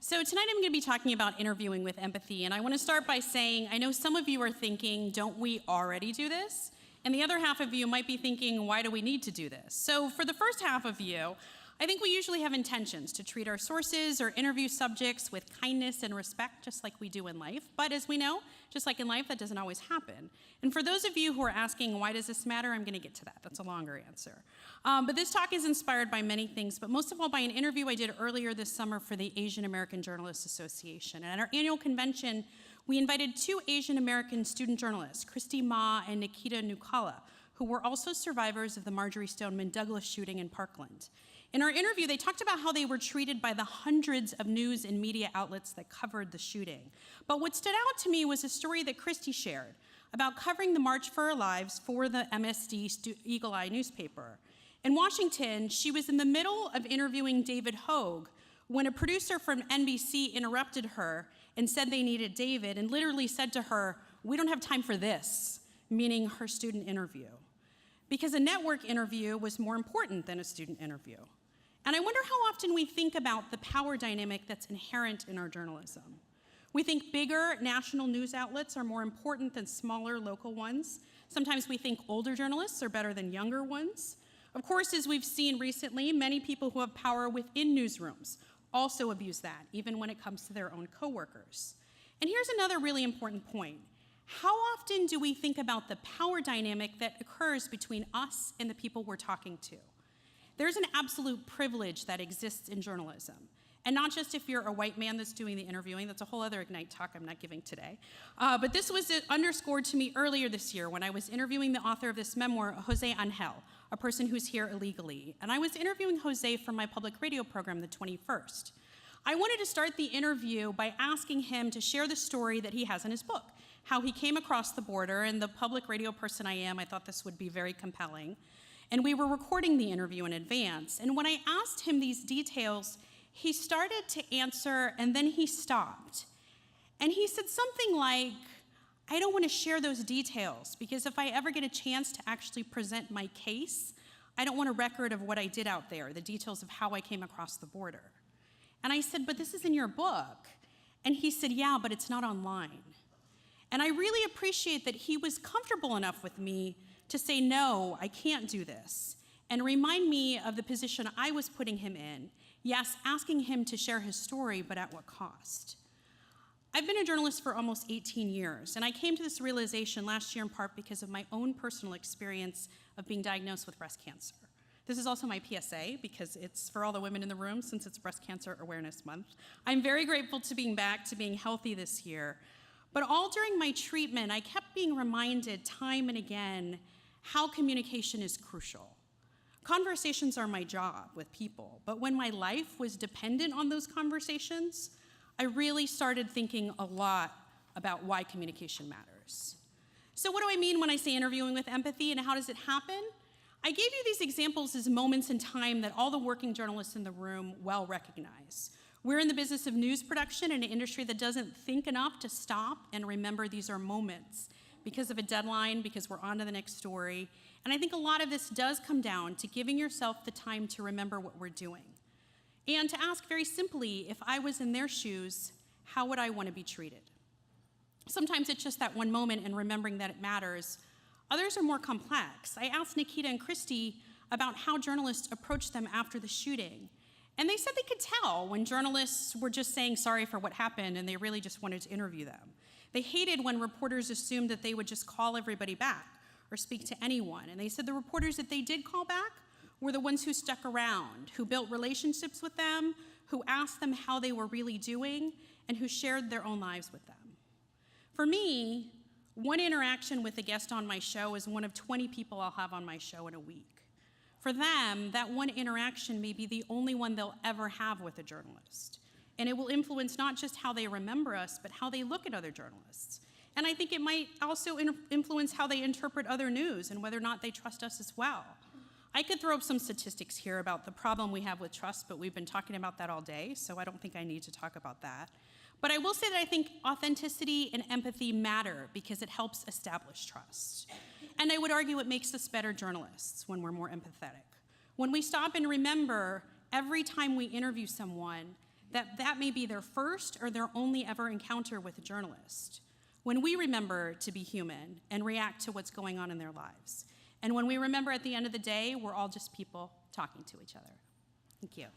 So tonight I'm going to be talking about interviewing with empathy, and I want to start by saying I know some of you are thinking, don't we already do this? And the other half of you might be thinking, why do we need to do this? So for the first half of you, I think we usually have intentions to treat our sources or interview subjects with kindness and respect, just like we do in life. But as we know, just like in life, that doesn't always happen. And for those of you who are asking, why does this matter? I'm going to get to that. That's a longer answer. But this talk is inspired by many things, but most of all by an interview I did earlier this summer for the Asian American Journalists Association. And at our annual convention, we invited two Asian American student journalists, Christy Ma and Nikita Niala, who were also survivors of the Marjory Stoneman Douglas shooting in Parkland. In our interview, they talked about how they were treated by the hundreds of news and media outlets that covered the shooting. But what stood out to me was a story that Christy shared about covering the March for Our Lives for the MSD Eagle Eye newspaper. In Washington, she was in the middle of interviewing David Hogue when a producer from NBC interrupted her and said they needed David and literally said to her, "We don't have time for this," meaning her student interview. Because a network interview was more important than a student interview. And I wonder how often we think about the power dynamic that's inherent in our journalism. We think bigger national news outlets are more important than smaller local ones. Sometimes we think older journalists are better than younger ones. Of course, as we've seen recently, many people who have power within newsrooms also abuse that, even when it comes to their own coworkers. And here's another really important point. How often do we think about the power dynamic that occurs between us and the people we're talking to? There's an absolute privilege that exists in journalism. And not just if you're a white man that's doing the interviewing, that's a whole other Ignite talk I'm not giving today. But this was underscored to me earlier this year when I was interviewing the author of this memoir, Jose Angel, a person who's here illegally. And I was interviewing Jose for my public radio program, The 21st. I wanted to start the interview by asking him to share the story that he has in his book, how he came across the border, and the public radio person I am, I thought this would be very compelling. And we were recording the interview in advance. And when I asked him these details, he started to answer, and then he stopped. And he said something like, "I don't want to share those details, because if I ever get a chance to actually present my case, I don't want a record of what I did out there, the details of how I came across the border." And I said, "But this is in your book." And he said, "Yeah, but it's not online." And I really appreciate that he was comfortable enough with me to say, "No, I can't do this," and remind me of the position I was putting him in. Yes, asking him to share his story, but at what cost? I've been a journalist for almost 18 years, and I came to this realization last year in part because of my own personal experience of being diagnosed with breast cancer. This is also my PSA because it's for all the women in the room since it's Breast Cancer Awareness Month. I'm very grateful to being back, to being healthy this year. But all during my treatment, I kept being reminded time and again how communication is crucial. Conversations are my job with people, but when my life was dependent on those conversations, I really started thinking a lot about why communication matters. So what do I mean when I say interviewing with empathy, and how does it happen? I gave you these examples as moments in time that all the working journalists in the room well recognize. We're in the business of news production in an industry that doesn't think enough to stop and remember these are moments because of a deadline, because we're on to the next story. And I think a lot of this does come down to giving yourself the time to remember what we're doing. And to ask very simply, if I was in their shoes, how would I want to be treated? Sometimes it's just that one moment and remembering that it matters. Others are more complex. I asked Nikita and Christy about how journalists approached them after the shooting. And they said they could tell when journalists were just saying sorry for what happened and they really just wanted to interview them. They hated when reporters assumed that they would just call everybody back or speak to anyone. And they said the reporters that they did call back were the ones who stuck around, who built relationships with them, who asked them how they were really doing, and who shared their own lives with them. For me, one interaction with a guest on my show is one of 20 people I'll have on my show in a week. For them, that one interaction may be the only one they'll ever have with a journalist. And it will influence not just how they remember us, but how they look at other journalists. And I think it might also influence how they interpret other news and whether or not they trust us as well. I could throw up some statistics here about the problem we have with trust, but we've been talking about that all day, so I don't think I need to talk about that. But I will say that I think authenticity and empathy matter because it helps establish trust. And I would argue it makes us better journalists when we're more empathetic. When we stop and remember every time we interview someone that may be their first or their only ever encounter with a journalist. When we remember to be human and react to what's going on in their lives. And when we remember at the end of the day, we're all just people talking to each other. Thank you.